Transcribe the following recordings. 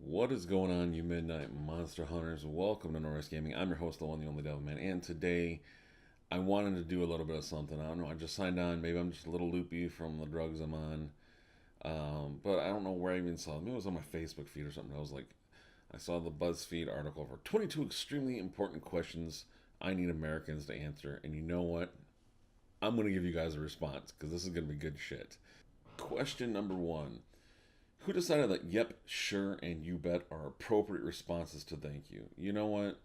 What is going on, you midnight monster hunters? Welcome to Norris Gaming. I'm your host, the one, the only Devil Man, and today I wanted to do a little bit of something. I don't know. I just signed on. Maybe I'm just a little loopy from the drugs I'm on, but I don't know where I even saw it. Maybe it was on my Facebook feed or something. I saw the BuzzFeed article for 22 extremely important questions I need Americans to answer, and you know what? I'm gonna give you guys a response because this is gonna be good shit. Question number one. Who decided that yep, sure, and you bet are appropriate responses to thank you? You know what?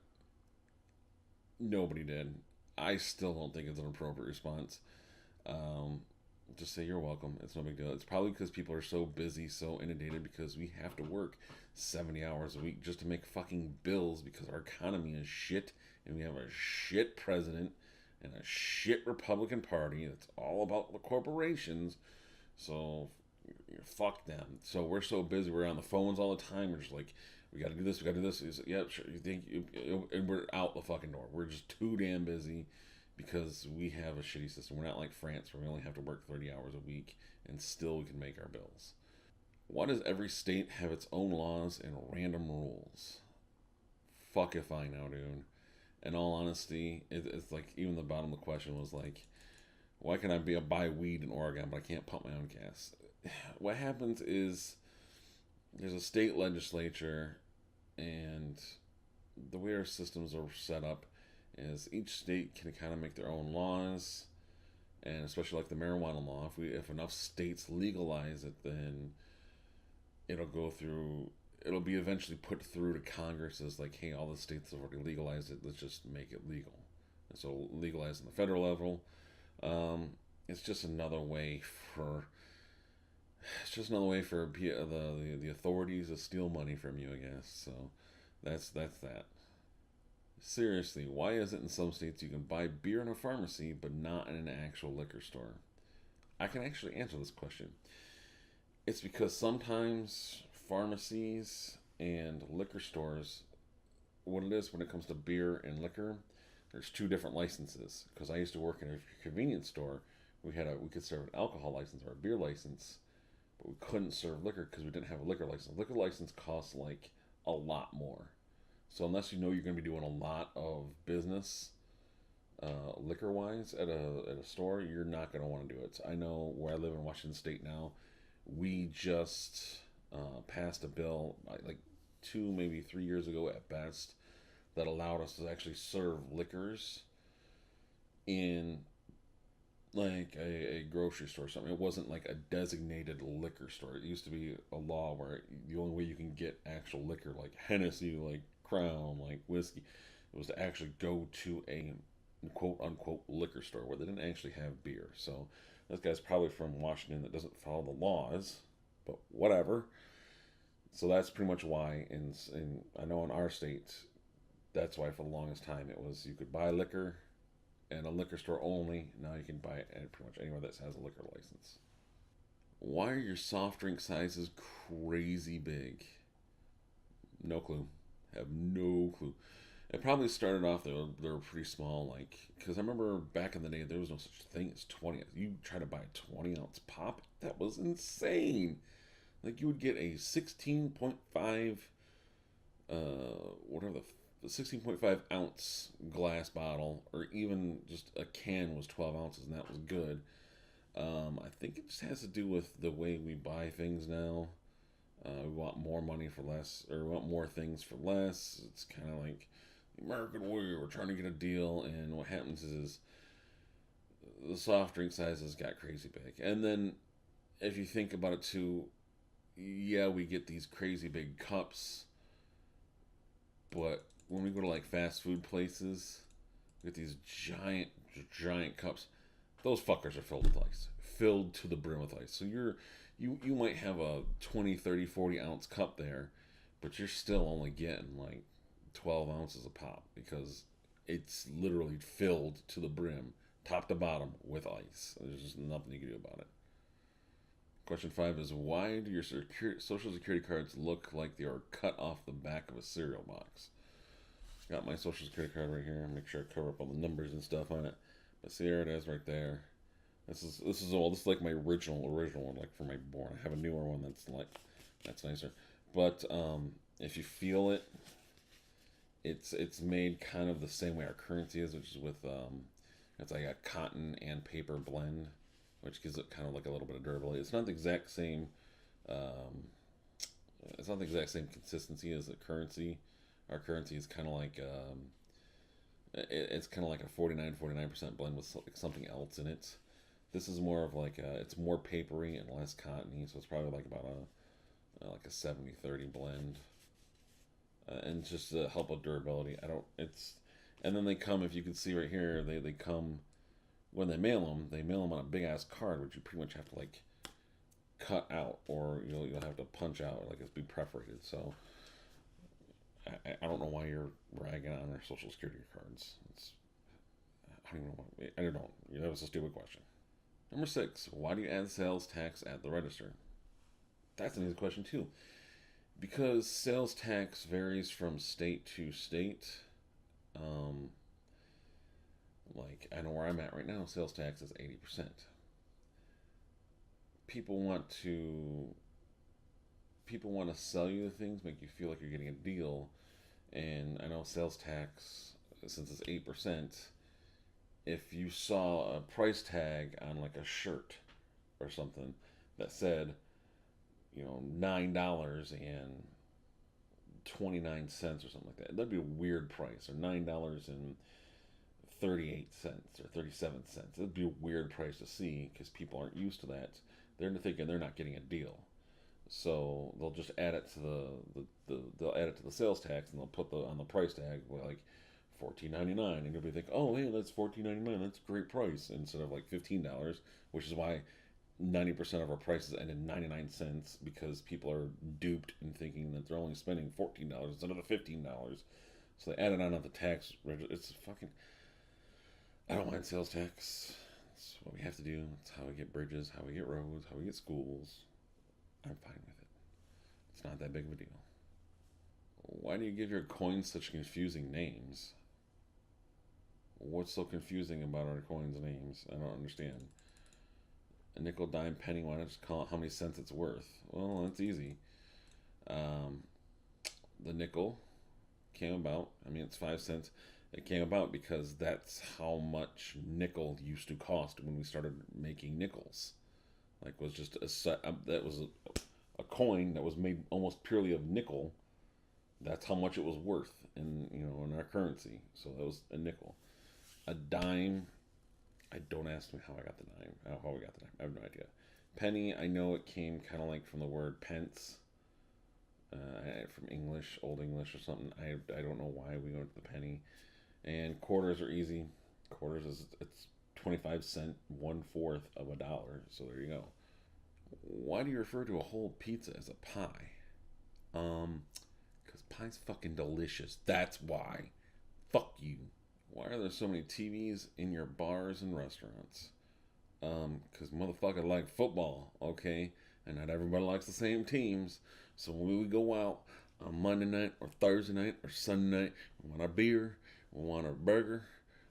Nobody did. I still don't think it's an appropriate response. Um, just say you're welcome. It's no big deal. It's probably because people are so busy, so inundated because we have to work 70 hours a week just to make fucking bills because our economy is shit and we have a shit president and a shit Republican Party that's all about the corporations. So fuck them. So we're so busy. We're on the phones all the time. We're just like, we got to do this. We got to do this. Yeah, sure. You think, and we're out the fucking door. We're just too damn busy because we have a shitty system. We're not like France where we only have to work 30 hours a week and still we can make our bills. Why does every state have its own laws and random rules? Fuck if I know, dude. In all honesty, it's like even the bottom of the question was like, why can I buy weed in Oregon but I can't pump my own gas? What happens is there's a state legislature, and the way our systems are set up is each state can kind of make their own laws, and especially like the marijuana law. If enough states legalize it, then it'll go through. It'll be eventually put through to Congress as like, hey, all the states have already legalized it. Let's just make it legal. And so legalize on the federal level. It's just another way for the authorities to steal money from you, I guess. So that's that. Seriously, why is it in some states you can buy beer in a pharmacy but not in an actual liquor store? I can actually answer this question. It's because sometimes pharmacies and liquor stores, what it is when it comes to beer and liquor, there's two different licenses. Because I used to work in a convenience store, we could serve an alcohol license or a beer license, but we couldn't serve liquor because we didn't have a liquor license. Liquor license costs like a lot more. So unless you know you're going to be doing a lot of business, liquor wise at a store, you're not going to want to do it. So I know where I live in Washington State now, we just passed a bill like 2 maybe 3 years ago at best that allowed us to actually serve liquors in like a grocery store or something. It wasn't like a designated liquor store. It used to be a law where the only way you can get actual liquor, like Hennessy, like Crown, like whiskey, it was to actually go to a quote unquote liquor store where they didn't actually have beer. So this guy's probably from Washington that doesn't follow the laws, but whatever. So that's pretty much why in I know in our state, that's why for the longest time it was you could buy liquor and a liquor store only. Now you can buy it at pretty much anywhere that has a liquor license. Why are your soft drink sizes crazy big? No clue. Have no clue. It probably started off they were pretty small, like because I remember back in the day there was no such thing as 20. You try to buy a 20-ounce pop, that was insane. Like you would get a 16.5, whatever the 16.5 ounce glass bottle, or even just a can was 12 ounces, and that was good. I think it just has to do with the way we buy things now. We want more money for less, or we want more things for less. It's kind of like the American way. We're trying to get a deal, and what happens is the soft drink sizes got crazy big. And then if you think about it too, yeah, we get these crazy big cups, but when we go to like fast food places, we get these giant cups. Those fuckers are filled with ice, filled to the brim with ice. So you might have a 20, 30, 40 ounce cup there, but you're still only getting like 12 ounces of pop because it's literally filled to the brim, top to bottom, with ice. There's just nothing you can do about it. Question 5 is, why do your social security cards look like they are cut off the back of a cereal box? Got my social security card right here. Make sure I cover up all the numbers and stuff on it. But see, there it is right there. This is old. This is like my original one, like for my born. I have a newer one that's nicer. But If you feel it, it's made kind of the same way our currency is, which is with it's like a cotton and paper blend, which gives it kind of like a little bit of durability. It's not the exact same. Um, it's not the exact same consistency as the currency. Our currency is kind of like it's kind of like a 49% blend with something else in it. This is more of like it's more papery and less cottony, so it's probably like about a like a 70-30 blend, and just to help with durability. I don't. It's and then they come, if you can see right here, they come when they mail them. They mail them on a big ass card, which you pretty much have to like cut out, or you'll have to punch out, like it's be perforated. So I don't know why you're ragging on their social security cards. I don't even know. I don't know. That was a stupid question. Number 6. Why do you add sales tax at the register? That's an easy question too. Because sales tax varies from state to state. Um, like I know where I'm at right now. Sales tax is 80%. People want to people want to sell you the things, make you feel like you're getting a deal. And I know sales tax, since it's 8%, if you saw a price tag on like a shirt or something that said, $9.29 or something like that, that'd be a weird price. Or $9.38 or 37 cents. It'd be a weird price to see because people aren't used to that. They're thinking they're not getting a deal. So they'll just add it to they'll add it to the sales tax, and they'll put on the price tag like 14.99, and you'll be think, oh hey, that's 14.99, that's a great price, instead of like $15, which is why 90% of our prices end in 99 cents, because people are duped in thinking that they're only spending $14 instead of the $15. So they add it on the tax. It's fucking. I don't mind sales tax. It's what we have to do. It's how we get bridges, how we get roads, how we get schools. I'm fine with it. It's not that big of a deal. Why do you give your coins such confusing names? What's so confusing about our coins' names? I don't understand. A nickel, dime, penny. Why not just call it how many cents it's worth? Well, that's easy. Um, the nickel came about. I mean, it's 5 cents. It came about because that's how much nickel used to cost when we started making nickels. Like, was just a set. That was a coin that was made almost purely of nickel. That's how much it was worth in our currency. So that was a nickel. A dime. I don't ask me how I got the dime. How we got the dime. I have no idea. Penny. I know it came kind of like from the word pence, from English, Old English or something. I don't know why we went to the penny. And quarters are easy. Quarters it's 25 cents, 1/4 of a dollar. So there you go. Why do you refer to a whole pizza as a pie? Because pie's fucking delicious. That's why. Fuck you. Why are there so many TVs in your bars and restaurants? Because motherfucker like football, okay? And not everybody likes the same teams. So when we go out on Monday night or Thursday night or Sunday night, we want our beer, we want our burger,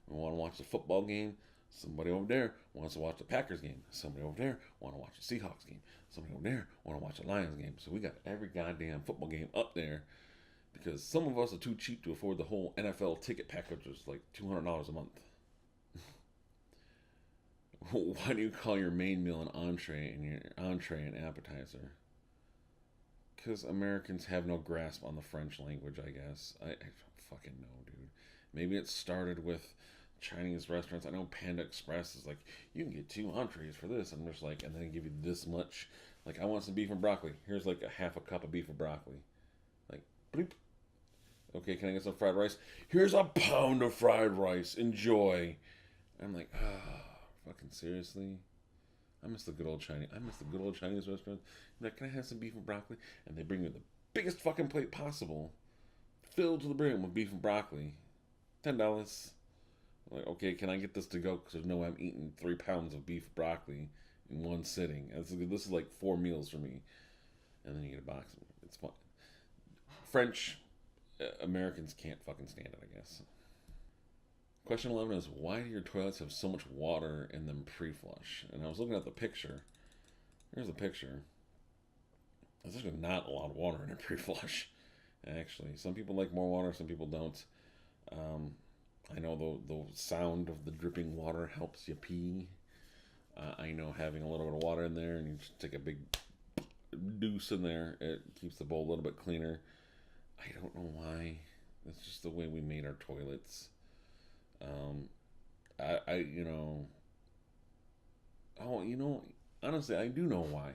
we want to watch the football game. Somebody over there wants to watch the Packers game. Somebody over there want to watch the Seahawks game. Somebody over there want to watch the Lions game. So we got every goddamn football game up there, because some of us are too cheap to afford the whole NFL ticket package, which is like $200 a month. Why do you call your main meal an entree and your entree an appetizer? Because Americans have no grasp on the French language, I guess. I don't fucking know, dude. Maybe it started with Chinese restaurants. I know Panda Express is like, you can get 2 entrees for this. I'm just like, and then give you this much. Like, I want some beef and broccoli. Here's like a half a cup of beef and broccoli. Like, bloop. Okay, can I get some fried rice? Here's a pound of fried rice. Enjoy. I'm like, fucking seriously? I miss the good old Chinese restaurant. I'm like, can I have some beef and broccoli? And they bring me the biggest fucking plate possible, filled to the brim with beef and broccoli. $10. I'm like, okay, can I get this to go? Because there's no way I'm eating 3 pounds of beef broccoli in one sitting. This is like 4 meals for me. And then you get a box. It's fun. French Americans can't fucking stand it, I guess. Question 11 is, why do your toilets have so much water in them pre-flush? And I was looking at the picture. Here's the picture. There's actually not a lot of water in a pre-flush. Actually, some people like more water, some people don't. Um, I know the sound of the dripping water helps you pee. I know having a little bit of water in there and you just take a big deuce in there, it keeps the bowl a little bit cleaner. I don't know why. That's just the way we made our toilets. Um, you know, honestly, I do know why.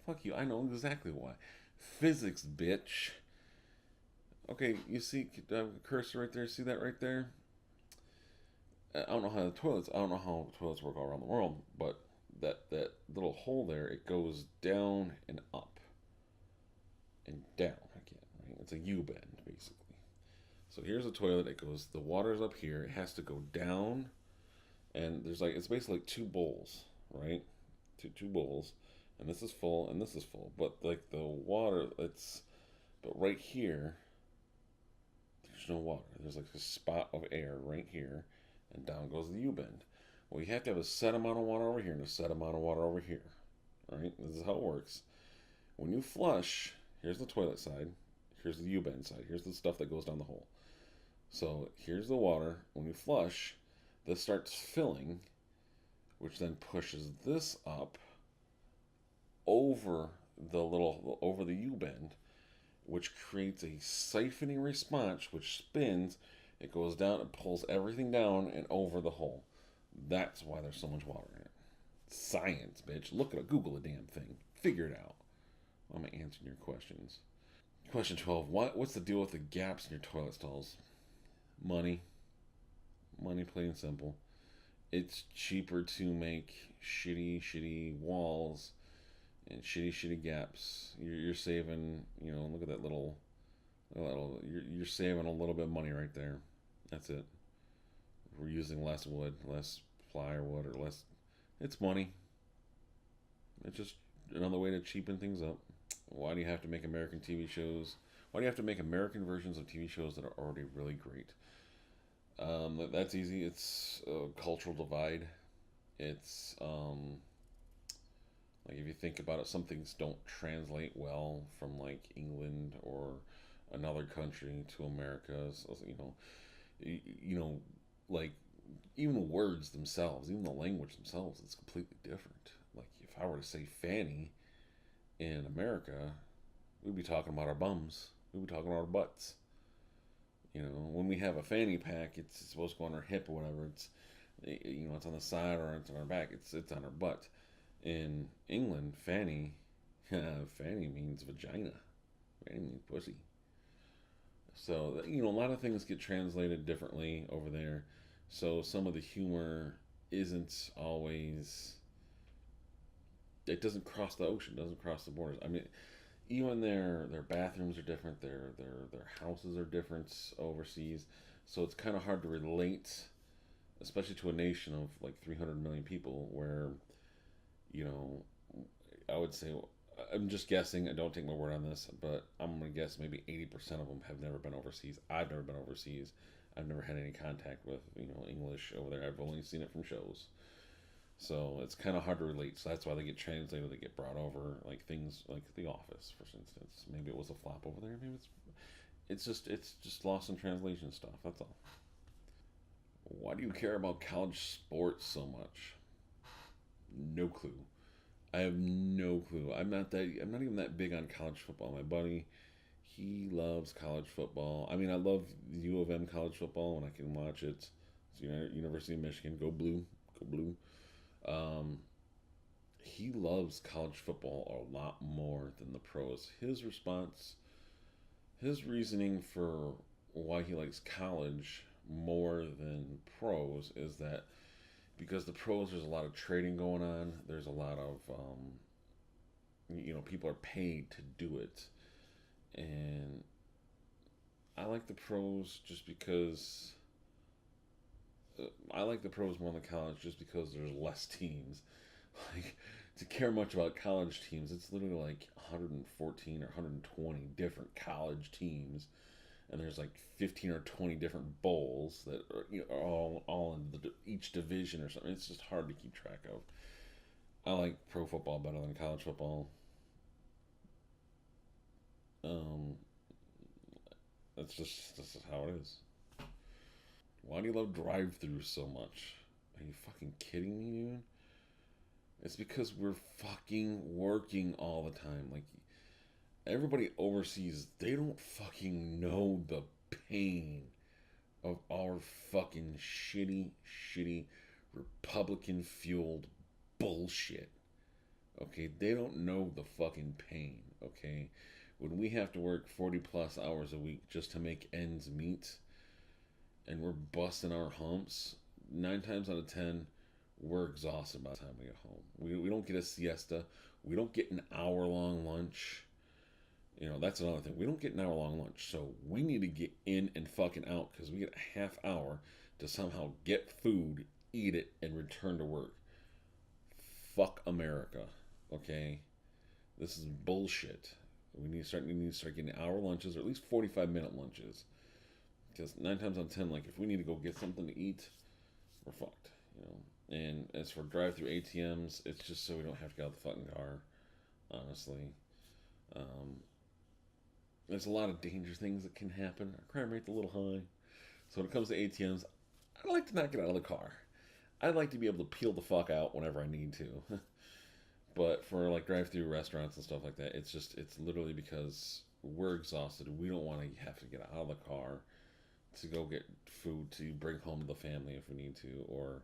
Fuck you, I know exactly why. Physics, bitch. Okay, you see cursor right there? See that right there? I don't know how the toilets. I don't know how toilets work all around the world, but that little hole there, it goes down and up and down again. Right? It's a U bend basically. So here's a toilet. It goes. The water's up here. It has to go down, and there's like it's basically like two bowls, right? Two bowls, and this is full and this is full. But like the water, it's but right here, there's no water. There's like a spot of air right here, and down goes the U bend. Well, you have to have a set amount of water over here and a set amount of water over here. All right, this is how it works. When you flush, here's the toilet side, here's the U bend side, here's the stuff that goes down the hole. So here's the water. When you flush, this starts filling, which then pushes this up over over the U bend, which creates a siphoning response, which spins. It goes down and pulls everything down and over the hole. That's why there's so much water in it. Science, bitch. Look at it. Google a damn thing. Figure it out. I'm answering your questions. Question 12. What's the deal with the gaps in your toilet stalls? Money. Money, plain and simple. It's cheaper to make shitty walls and shitty gaps. You're saving, look at that you're saving a little bit of money right there. That's it. We're using less wood, less plywood, or less. It's money. It's just another way to cheapen things up. Why do you have to make American TV shows? Why do you have to make American versions of TV shows that are already really great? That's easy. It's a cultural divide. It's like if you think about it, some things don't translate well from like England or another country to America. So, you know, like even words themselves, even the language themselves, it's completely different. Like if I were to say fanny in America, we'd be talking about our bums. We'd be talking about our butts. When we have a fanny pack, it's supposed to go on our hip or whatever. It's on the side or it's on our back. It's on our butt. In England, fanny, fanny means vagina. Fanny means pussy. So a lot of things get translated differently over there. So some of the humor isn't always. It doesn't cross the ocean. Doesn't cross the borders. I mean, even their bathrooms are different. Their houses are different overseas. So it's kind of hard to relate, especially to a nation of like 300 million people, where you know, I would say, I'm just guessing. I don't take my word on this, but I'm gonna guess maybe 80% of them have never been overseas. I've never been overseas. I've never had any contact with English over there. I've only seen it from shows. So it's kind of hard to relate. So that's why they get translated. They get brought over, like things like The Office, for instance. Maybe it was a flop over there. Maybe it's just lost in translation stuff. That's all. Why do you care about college sports so much? No clue. I have no clue. I'm not even that big on college football. My buddy, he loves college football. I mean, I love U of M college football when I can watch it. It's University of Michigan. Go blue. Go blue. Um, he loves college football a lot more than the pros. His reasoning for why he likes college more than pros is that because the pros, there's a lot of trading going on. There's a lot of people are paid to do it, and I like the pros just because I like the pros more than college just because there's less teams. Like to care much about college teams, it's literally like 114 or 120 different college teams, and there's like 15 or 20 different bowls that are, all in each division or something. It's just hard to keep track of. I like pro football better than college football. Um, This is how it is. Why do you love drive-throughs so much? Are you fucking kidding me, dude? It's because we're fucking working all the time. Like, everybody overseas, they don't fucking know the pain of our fucking shitty Republican fueled bullshit. Okay, they don't know the fucking pain. Okay, when we have to work 40 plus hours a week just to make ends meet, and we're busting our humps, 9 times out of 10, we're exhausted by the time we get home. We don't get a siesta. We don't get an hour long lunch. You know, that's another thing. We don't get an hour long lunch. So we need to get in and fucking out because we get a half hour to somehow get food, eat it, and return to work. Fuck America. Okay? This is bullshit. We need to start getting hour lunches or at least 45-minute lunches. Because 9 times out of 10, like, if we need to go get something to eat, we're fucked. You know? And as for drive-through ATMs, it's just so we don't have to get out the fucking car, honestly. Um, there's a lot of dangerous things that can happen. Our crime rate's a little high. So when it comes to ATMs, I'd like to not get out of the car. I'd like to be able to peel the fuck out whenever I need to. But for like drive-through restaurants and stuff like that, it's literally because we're exhausted. We don't want to have to get out of the car to go get food to bring home to the family if we need to, or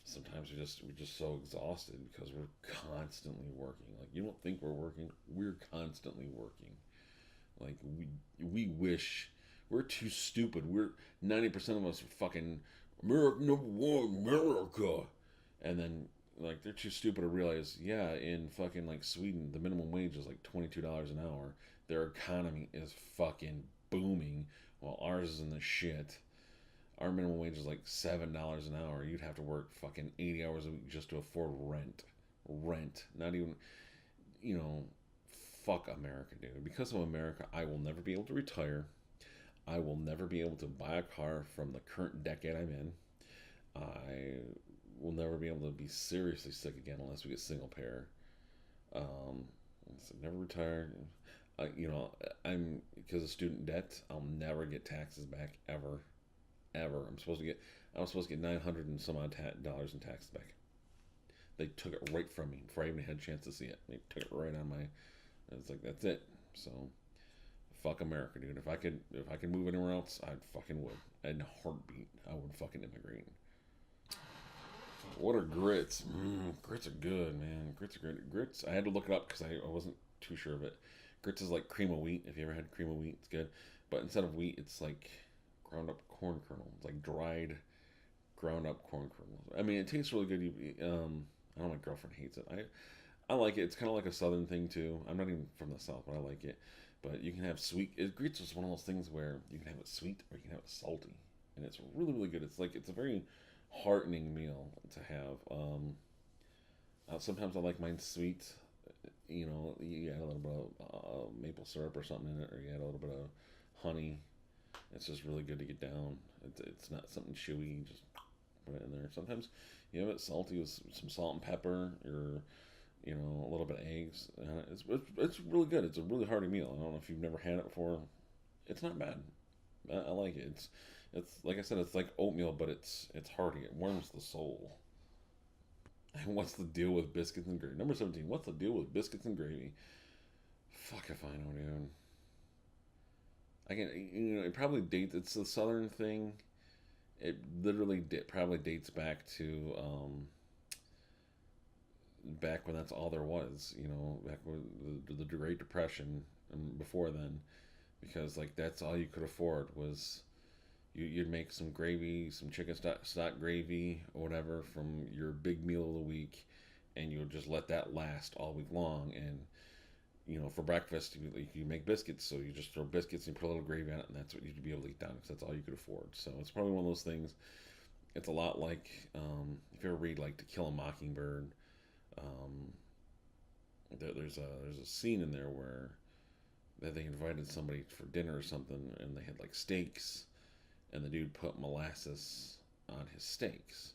sometimes we're just so exhausted because we're constantly working. Like, you don't think we're working, we're constantly working. Like, we wish we're too stupid. We're 90% of us are fucking America number one, America, and then like they're too stupid to realize, yeah, in fucking like Sweden, the minimum wage is like $22 an hour. Their economy is fucking booming, while ours is in the shit. Our minimum wage is like $7 an hour. You'd have to work fucking 80 hours a week just to afford rent. Rent, not even, you know. Fuck America, dude. Because of America, I will never be able to retire. I will never be able to buy a car from the current decade I'm in. I will never be able to be seriously sick again unless we get single payer. So never retire. You know, I'm because of student debt. I'll never get taxes back ever, ever. I was supposed to get 900 and some odd dollars in taxes back. They took it right from me before I even had a chance to see it. They took it right on my. It's like that's it. So, fuck America, dude. If I could move anywhere else, I'd fucking would. In a heartbeat, I would fucking immigrate. What are grits? Grits are good, man. Grits are great. Grits. I had to look it up because I wasn't too sure of it. Grits is like cream of wheat. If you ever had cream of wheat, it's good. But instead of wheat, it's like ground up corn kernels, like dried, ground up corn kernels. I mean, it tastes really good. I know my girlfriend hates it. I like it. It's kind of like a southern thing too. I'm not even from the south, but I like it. But you can have sweet. Grits is one of those things where you can have it sweet or you can have it salty, and it's really really good. It's a very heartening meal to have. Sometimes I like mine sweet. You know, you add a little bit of maple syrup or something in it, or you add a little bit of honey. It's just really good to get down. It's not something chewy. You just put it in there. Sometimes you have it salty with some salt and pepper, or you know, a little bit of eggs. It's really good. It's a really hearty meal. I don't know if you've never had it before. It's not bad. I like it. It's like I said. It's like oatmeal, but it's hearty. It warms the soul. And what's the deal with biscuits and gravy? Number 17. What's the deal with biscuits and gravy? Fuck if I know, dude. I can. You know, it probably dates. It's a southern thing. It literally probably dates back to. Back when that's all there was, you know, back when the Great Depression and before then, because like that's all you could afford was you'd make some gravy, some chicken stock gravy or whatever from your big meal of the week, and you'll just let that last all week long. And you know, for breakfast you make biscuits, so you just throw biscuits and you put a little gravy on it, and that's what you'd be able to eat down because that's all you could afford. So it's probably one of those things. It's a lot like if you ever read like To Kill a Mockingbird. Um, there's a scene in there where they invited somebody for dinner or something, and they had like steaks, and the dude put molasses on his steaks.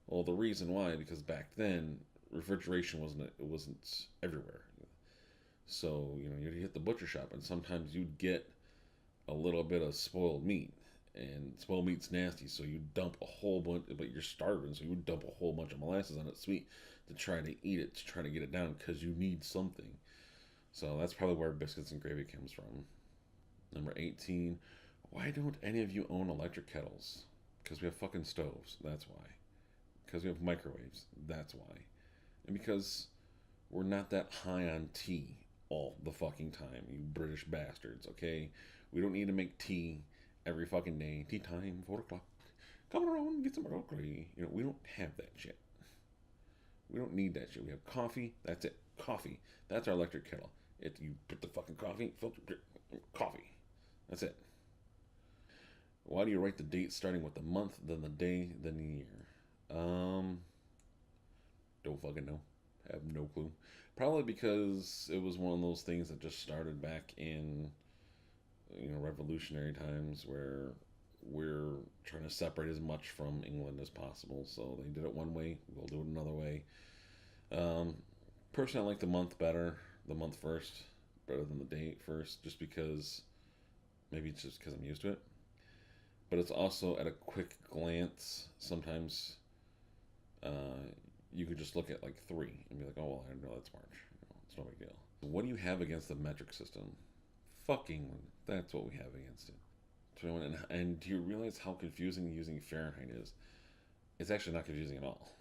Well, the reason why, because back then refrigeration wasn't everywhere. So you know, you'd hit the butcher shop, and sometimes you'd get a little bit of spoiled meat. And spoiled meat's nasty, so you dump a whole bunch, but you're starving, so you would dump a whole bunch of molasses on it sweet to try to eat it, to try to get it down, because you need something. So that's probably where biscuits and gravy comes from. Number 18, why don't any of you own electric kettles? Because we have fucking stoves, that's why. Because we have microwaves, that's why. And because we're not that high on tea all the fucking time, you British bastards, okay? We don't need to make tea every fucking day. Tea time, 4 o'clock. Come around, get some Earl Grey. You know, we don't have that shit. We don't need that shit. We have coffee, that's it. Coffee. That's our electric kettle. You put the fucking coffee, filter, coffee. That's it. Why do you write the date starting with the month, then the day, then the year? Don't fucking know. Have no clue. Probably because it was one of those things that just started back in, revolutionary times where we're trying to separate as much from England as possible. So they did it one way, we'll do it another way. Personally, I like the month better, the month first, better than the date first, just because, maybe it's just because I'm used to it. But it's also at a quick glance, sometimes you could just look at like 3 and be like, oh, well, I know that's March. It's no big deal. What do you have against the metric system? Fucking, that's what we have against it. And do you realize how confusing using Fahrenheit is? It's actually not confusing at all.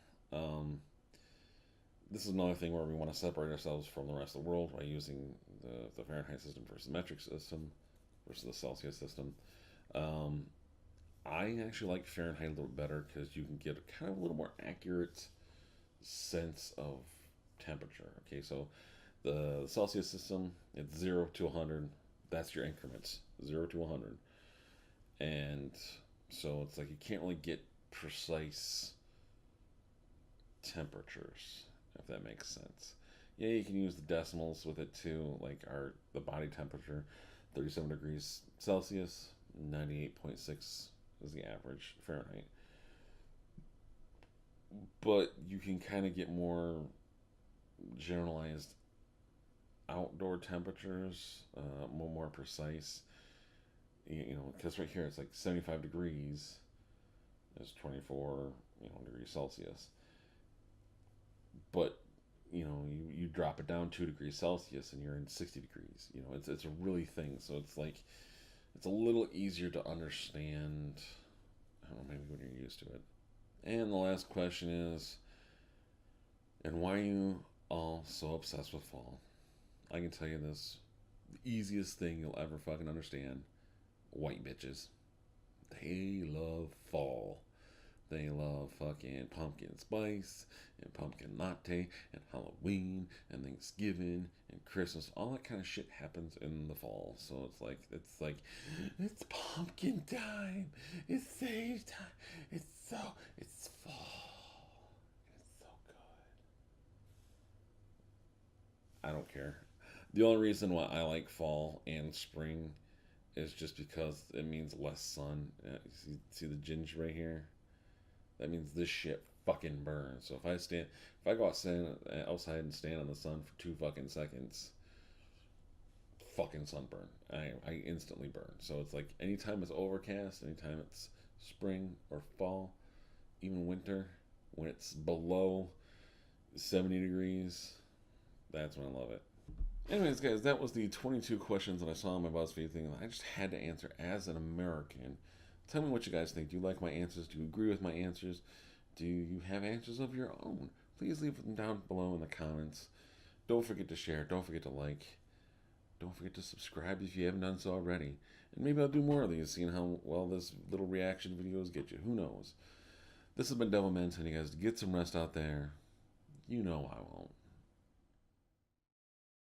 This is another thing where we want to separate ourselves from the rest of the world by using the Fahrenheit system versus the metric system versus the Celsius system. I actually like Fahrenheit a little better because you can get kind of a little more accurate sense of temperature. Okay, so the Celsius system, it's 0 to 100. That's your increments, 0 to 100. And so it's like you can't really get precise temperatures, if that makes sense. Yeah, you can use the decimals with it too, like the body temperature, 37 degrees Celsius, 98.6 is the average Fahrenheit. But you can kind of get more generalized outdoor temperatures, more precise. Because right here it's like 75 degrees is 24, degrees Celsius. But you drop it down 2 degrees Celsius and you're in 60 degrees. It's a really thing. So it's like it's a little easier to understand. I don't know, maybe when you're used to it. And the last question is, and why are you all so obsessed with fall? I can tell you this, the easiest thing you'll ever fucking understand, white bitches. They love fall. They love fucking pumpkin spice and pumpkin latte and Halloween and Thanksgiving and Christmas. All that kind of shit happens in the fall. So it's pumpkin time. It's sage time. It's fall. It's so good. I don't care. The only reason why I like fall and spring is just because it means less sun. See the ginger right here? That means this shit fucking burns. So if I go outside and stand in the sun for 2 fucking seconds, fucking sunburn. I instantly burn. So it's like anytime it's overcast, anytime it's spring or fall, even winter, when it's below 70 degrees, that's when I love it. Anyways, guys, that was the 22 questions that I saw on my BuzzFeed thing. I just had to answer as an American. Tell me what you guys think. Do you like my answers? Do you agree with my answers? Do you have answers of your own? Please leave them down below in the comments. Don't forget to share. Don't forget to like. Don't forget to subscribe if you haven't done so already. And maybe I'll do more of these, seeing how well this little reaction videos get you. Who knows? This has been Devilman telling you guys to get some rest out there. You know I won't.